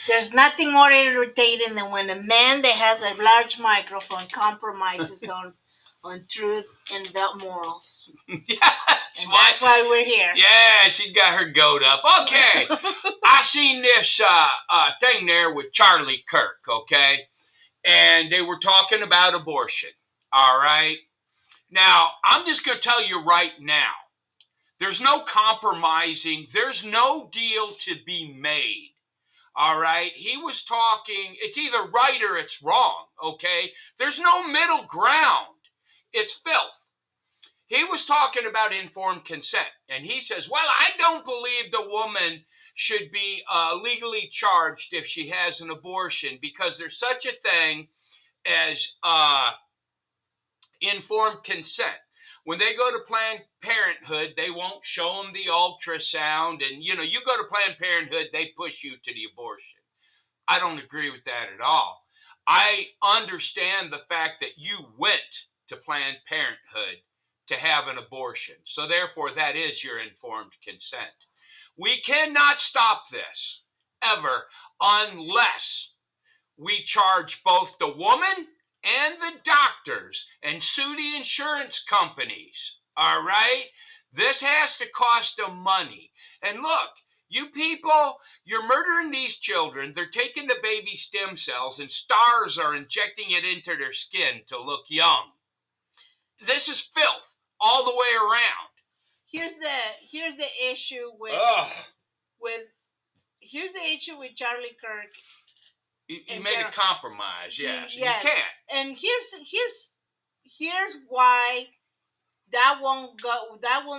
There's nothing more irritating than when a man that has a large microphone compromises on truth and the morals. Yeah, And that's why we're here. Yeah, she got her goat up. Okay, I seen this thing there with Charlie Kirk, okay? And they were talking about abortion, all right? Now, I'm just going to tell you right now, there's no compromising. There's no deal to be made. All right. He was talking, it's either right or it's wrong. Okay. There's no middle ground. It's filth. He was talking about informed consent. And he says, well, I don't believe the woman should be legally charged if she has an abortion because there's such a thing as informed consent. When they go to Planned Parenthood, they won't show them the ultrasound. And, you go to Planned Parenthood, they push you to the abortion. I don't agree with that at all. I understand the fact that you went to Planned Parenthood to have an abortion. So, therefore, that is your informed consent. We cannot stop this ever unless we charge both the woman and the doctors and sue the insurance companies. All right? This has to cost them money. And look, you people, you're murdering these children. They're taking the baby stem cells and stars are injecting it into their skin to look young. This is filth all the way around. Here's the issue with here's the issue with Charlie Kirk. He made a compromise, yes. You can't. And here's why that will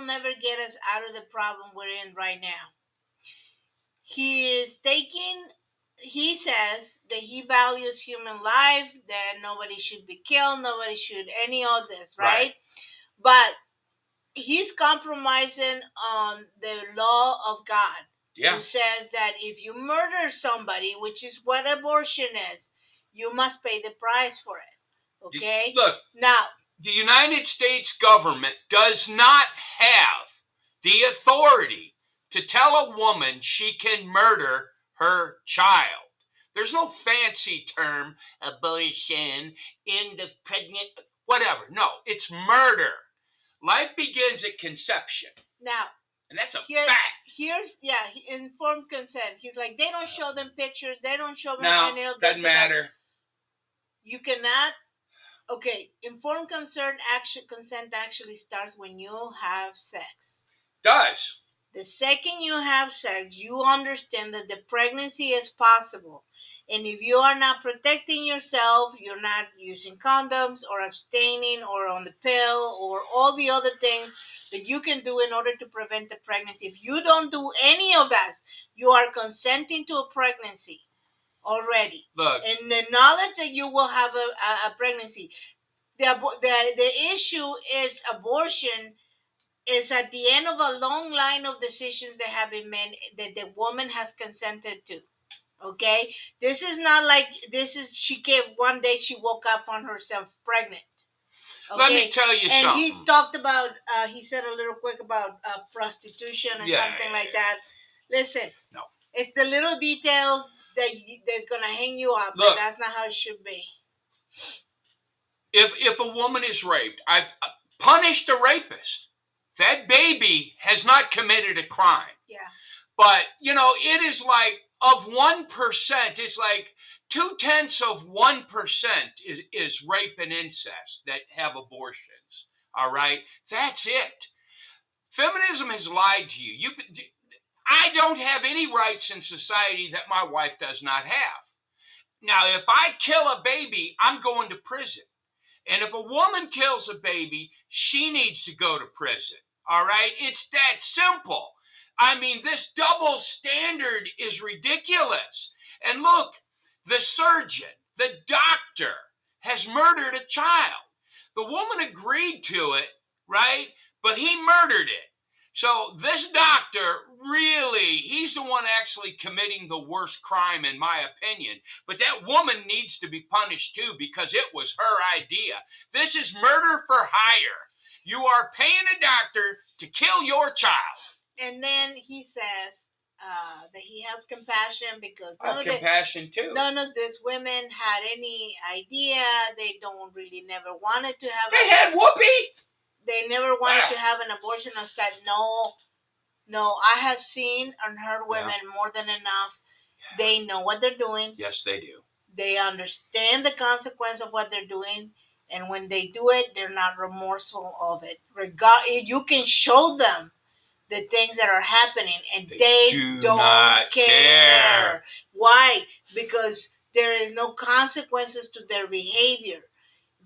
never get us out of the problem we're in right now. He says that he values human life, that nobody should be killed, nobody should any of this, right? But he's compromising on the law of God. Yeah. Who says that if you murder somebody, which is what abortion is, you must pay the price for it. Okay? Look, now, the United States government does not have the authority to tell a woman she can murder her child. There's no fancy term, abortion, end of pregnant, whatever. No, it's murder. Life begins at conception. Now, and that's a fact. Here's informed consent. He's like, they don't show them pictures. They don't show them any of that. Doesn't matter. You cannot. Okay, informed consent actually starts when you have sex. Does. The second you have sex, you understand that the pregnancy is possible. And if you are not protecting yourself, you're not using condoms or abstaining or on the pill or all the other things that you can do in order to prevent the pregnancy. If you don't do any of that, you are consenting to a pregnancy already. Look. And the knowledge that you will have a pregnancy. The issue is abortion is at the end of a long line of decisions that have been made that the woman has consented to. Okay, this is not like one day she woke up on herself pregnant. Okay? Let me tell you something. And he talked about he said a little quick about prostitution and something like that. Listen, no, it's the little details that's gonna hang you up. Look, that's not how it should be. If a woman is raped, I've punished the rapist. That baby has not committed a crime. Yeah. But, it is like of 1%, it's like 0.2% is rape and incest that have abortions. All right? That's it. Feminism has lied to you. I don't have any rights in society that my wife does not have. Now, if I kill a baby, I'm going to prison. And if a woman kills a baby, she needs to go to prison. All right? It's that simple. I mean, this double standard is ridiculous. And look, the surgeon, the doctor has murdered a child. The woman agreed to it, right? But he murdered it. So this doctor, really, he's the one actually committing the worst crime in my opinion. But that woman needs to be punished too because it was her idea. This is murder for hire. You are paying a doctor to kill your child. And then he says, that he has compassion because I have compassion too. none of these women had any idea. They don't really never wanted to have. They had Whoopi. They never wanted to have an abortion. I said no. I have seen and heard women more than enough. They know what they're doing. Yes, they do. They understand the consequence of what they're doing, and when they do it, they're not remorseful of it. You can show them the things that are happening, and they don't not care. Why? Because there is no consequences to their behavior.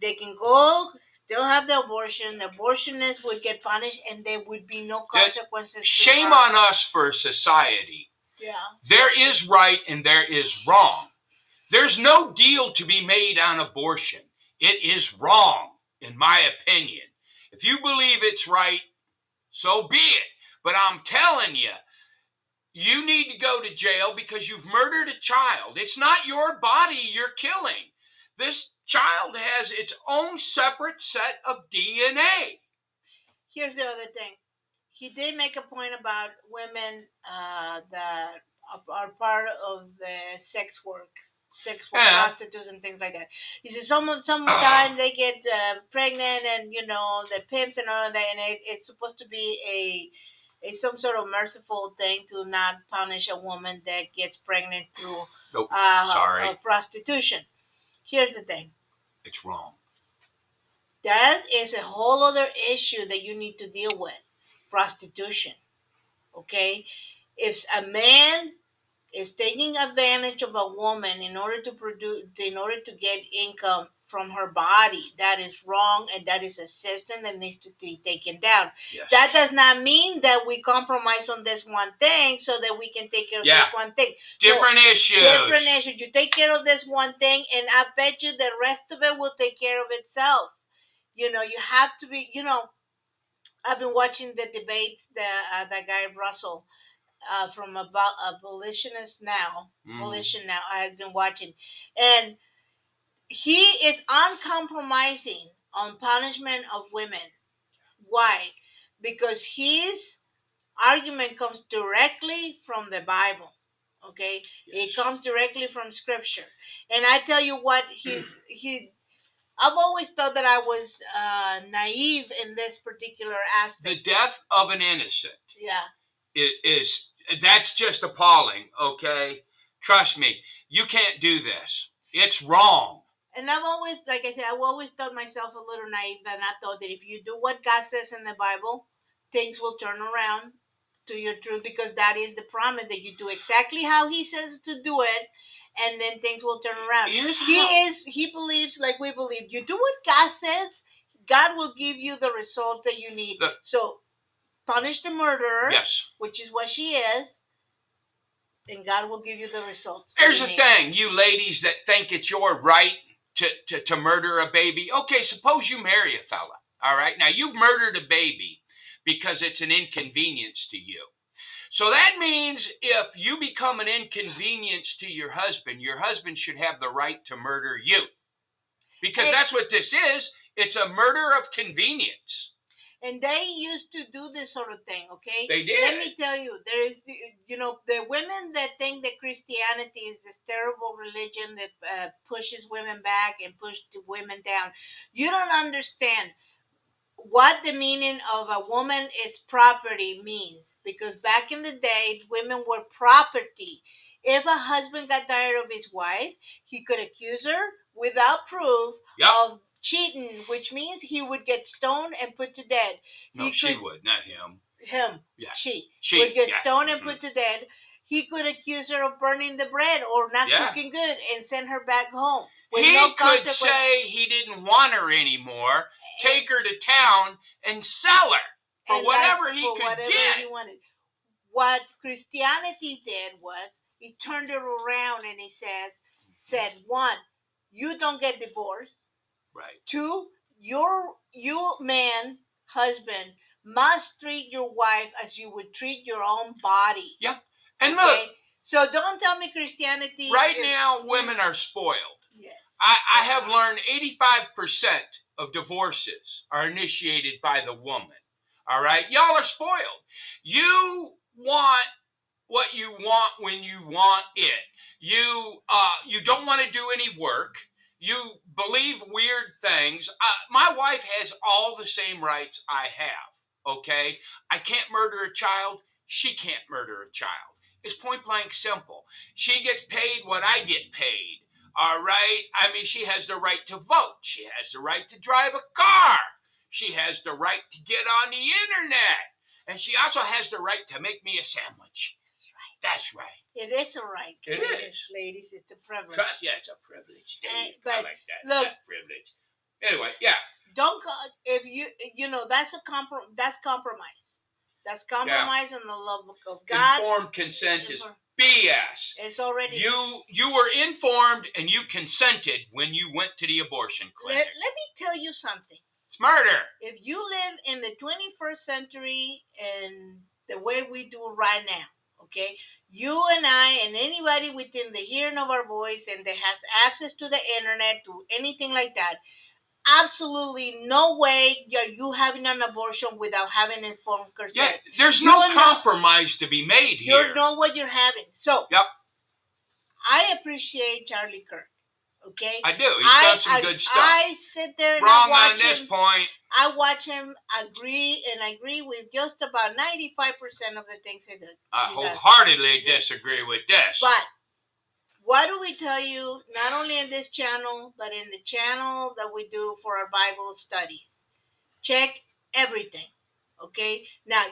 They can go, still have the abortion. The abortionists would get punished, and there would be no consequences. Shame on us for society. Yeah. There is right and there is wrong. There's no deal to be made on abortion. It is wrong, in my opinion. If you believe it's right, so be it. But I'm telling you, you need to go to jail because you've murdered a child. It's not your body you're killing. This child has its own separate set of DNA. Here's the other thing. He did make a point about women that are part of the sex work, prostitutes and things like that. He says sometimes they get pregnant, and the pimps and all of that, and it's supposed to be a some sort of merciful thing to not punish a woman that gets pregnant through prostitution. Here's the thing. It's wrong. That is a whole other issue that you need to deal with. Prostitution. Okay? If a man is taking advantage of a woman in order to get income from her body, that is wrong, and that is a system that needs to be taken down. Yes. That does not mean that we compromise on this one thing so that we can take care of this one thing. Different issues. You take care of this one thing, and I bet you the rest of it will take care of itself. You have to be, I've been watching the debates that guy Russell from about Abolitionist Now. Abolition Now. I've been watching, and he is uncompromising on punishment of women. Why? Because his argument comes directly from the Bible. Okay, it comes directly from Scripture, and I tell you what, I've always thought that I was naive in this particular aspect. The death of an innocent. That's just appalling, okay? Trust me, you can't do this. It's wrong. And I've always, like I said, I've always thought myself a little naive, and I thought that if you do what God says in the Bible, things will turn around to your truth, because that is the promise, that you do exactly how He says to do it, and then things will turn around. He believes like we believe. You do what God says, God will give you the results that you need. So punish the murderer, which is what she is, and God will give you the results. Here's the thing, you ladies that think it's your right to murder a baby. Okay, suppose you marry a fella, all right? Now, you've murdered a baby because it's an inconvenience to you. So that means if you become an inconvenience to your husband should have the right to murder you. Because that's what this is. It's a murder of convenience. And they used to do this sort of thing, okay? They did. Let me tell you, there is, the women that think that Christianity is this terrible religion that pushes women back and pushes women down. You don't understand what the meaning of a woman is property means. Because back in the day, women were property. If a husband got tired of his wife, he could accuse her without proof of cheating, which means he would get stoned and put to death. She would, not him. Him. Yeah. She would get stoned and put to death. He could accuse her of burning the bread or not cooking good and send her back home. He could say he didn't want her anymore, take her to town and sell her for whatever he could get. He wanted. What Christianity did was he turned it around and he said, one, you don't get divorced. Right. Two, you man, husband, must treat your wife as you would treat your own body. Yeah. And look. So don't tell me Christianity. Right now, women are spoiled. Yes. I have learned 85% of divorces are initiated by the woman. All right? Y'all are spoiled. You want what you want when you want it. You don't want to do any work. You believe weird things. My wife has all the same rights I have. Okay, I can't murder a child. She can't murder a child. It's point blank simple. She gets paid what I get paid. All right. I mean, she has the right to vote. She has the right to drive a car. She has the right to get on the internet. And she also has the right to make me a sandwich. That's right. It is a right. It is. Ladies, it's a privilege. Yeah, it's a privilege. Dave. But I like that. look, that privilege. Anyway, yeah. Don't if you know that's that's compromise. That's compromise on the love of God. Informed consent is BS. It's already you were informed and you consented when you went to the abortion clinic. Let me tell you something. It's murder. If you live in the 21st century and the way we do right now, okay, you and I and anybody within the hearing of our voice and that has access to the internet, to anything like that, absolutely no way are you having an abortion without having informed consent. Yeah, there's no compromise to be made here. You know what you're having. So, yep. I appreciate Charlie Kirk. Okay, I do. He's done some good stuff. I sit there and wrong I watch on this him, point. I watch him agree with just about 95% of the things he does. I wholeheartedly disagree with this. But what do we tell you, not only in this channel, but in the channel that we do for our Bible studies? Check everything. Okay? Now,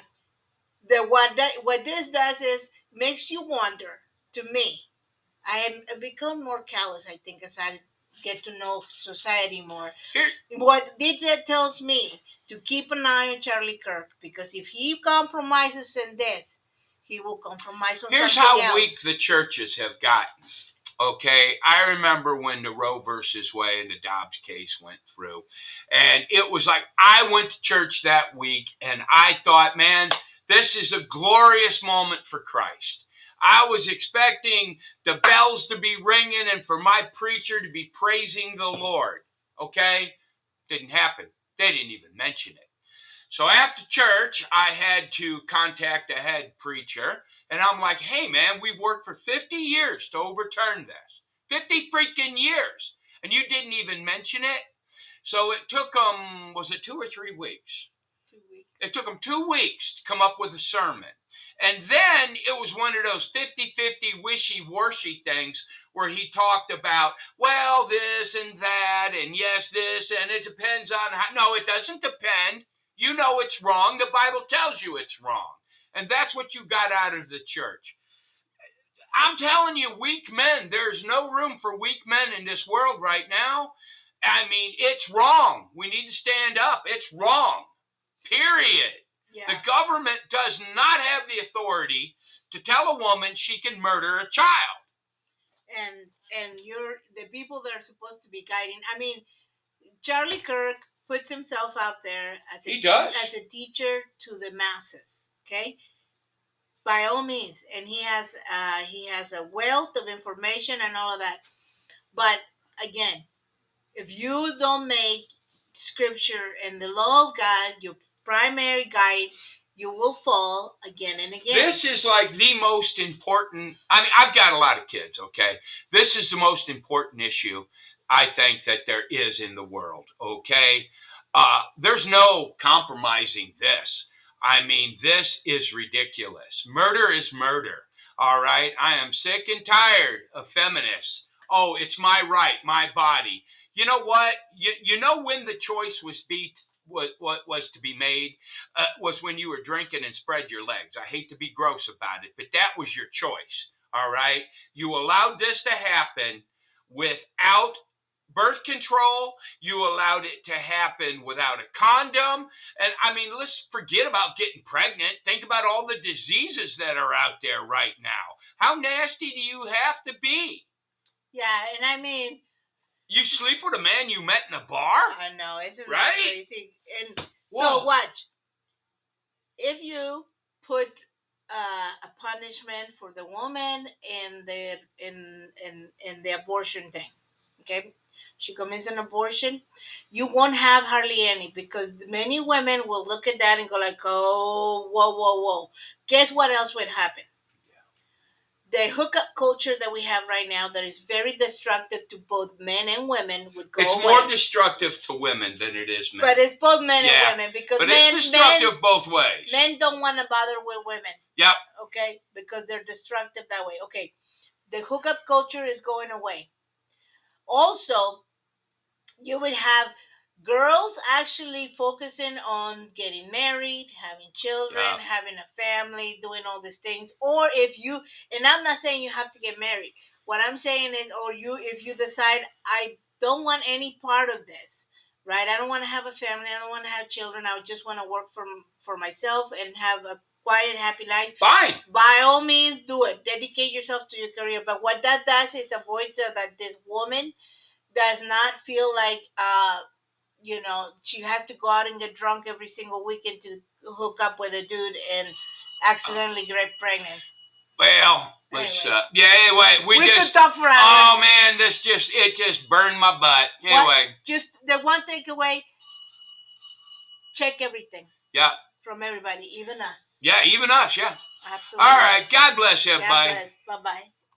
what this does is makes you wonder, to me. I have become more callous, I think, as I get to know society more. What this tells me to keep an eye on Charlie Kirk, because if he compromises in this, he will compromise on Here's something else. Here's how weak the churches have gotten. Okay, I remember when the Roe versus Wade and the Dobbs case went through, and it was like I went to church that week, and I thought, man, this is a glorious moment for Christ. I was expecting the bells to be ringing and for my preacher to be praising the Lord. Okay, didn't happen. They didn't even mention it. So after church, I had to contact the head preacher. And I'm like, hey, man, we've worked for 50 years to overturn this. 50 freaking years. And you didn't even mention it? So it took them, was it 2 or 3 weeks? 2 weeks. It took them 2 weeks to come up with a sermon. And then it was one of those 50-50 wishy-washy things where he talked about, well, this and that, and yes, this, and it depends on how. No, it doesn't depend. You know it's wrong. The Bible tells you it's wrong. And that's what you got out of the church. I'm telling you, weak men, there's no room for weak men in this world right now. I mean, it's wrong. We need to stand up. It's wrong. Period. Yeah. The government does not have the authority to tell a woman she can murder a child. And you're the people that are supposed to be guiding. I mean, Charlie Kirk puts himself out there as a teacher to the masses. Okay, by all means, and he has a wealth of information and all of that. But again, if you don't make Scripture and the law of God your primary guide, you will fall again and again. This is like the most important. I mean, I've got a lot of kids. Okay, this is the most important issue I think that there is in the world. Okay, there's no compromising this. I mean, this is ridiculous. Murder is murder. All right. I am sick and tired of feminists. Oh, it's my right, my body. You know what? You know when the choice was to be made was when you were drinking and spread your legs. I hate to be gross about it, but that was your choice. All right. You allowed this to happen without birth control. You allowed it to happen without a condom. And I mean, let's forget about getting pregnant. Think about all the diseases that are out there right now. How nasty do you have to be? Yeah, and I mean, you sleep with a man you met in a bar? I know, isn't right? That crazy? And so watch. If you put a punishment for the woman in the abortion thing, okay? She commits an abortion, you won't have hardly any, because many women will look at that and go like, oh, whoa. Guess what else would happen? the hookup culture that we have right now that is very destructive to both men and women would go It's away. more destructive to women than it is men. But it's both men Yeah, and women because but men, it's destructive both ways. men don't want to bother with women. Yep. Okay, because they're destructive that way. Okay, the hookup culture is going away. Also, you would have girls actually focusing on getting married, having children, Yeah. having a family, doing all these things. Or if you, and I'm not saying you have to get married. What I'm saying is, or you, if you decide, I don't want any part of this, right? I don't want to have a family. I don't want to have children. I just want to work for myself and have a quiet, happy life. Fine. By all means, do it. Dedicate yourself to your career. But what that does is avoids that this woman does not feel like she has to go out and get drunk every single weekend to hook up with a dude and accidentally get pregnant. Well, let's Anyways. anyway, we could just talk for hours. oh man, it just burned my butt. Anyway. Just the one takeaway, check everything. Yeah. From everybody, even us. Yeah, even us, yeah. Absolutely. All right. God bless everybody. God bless. Bye-bye.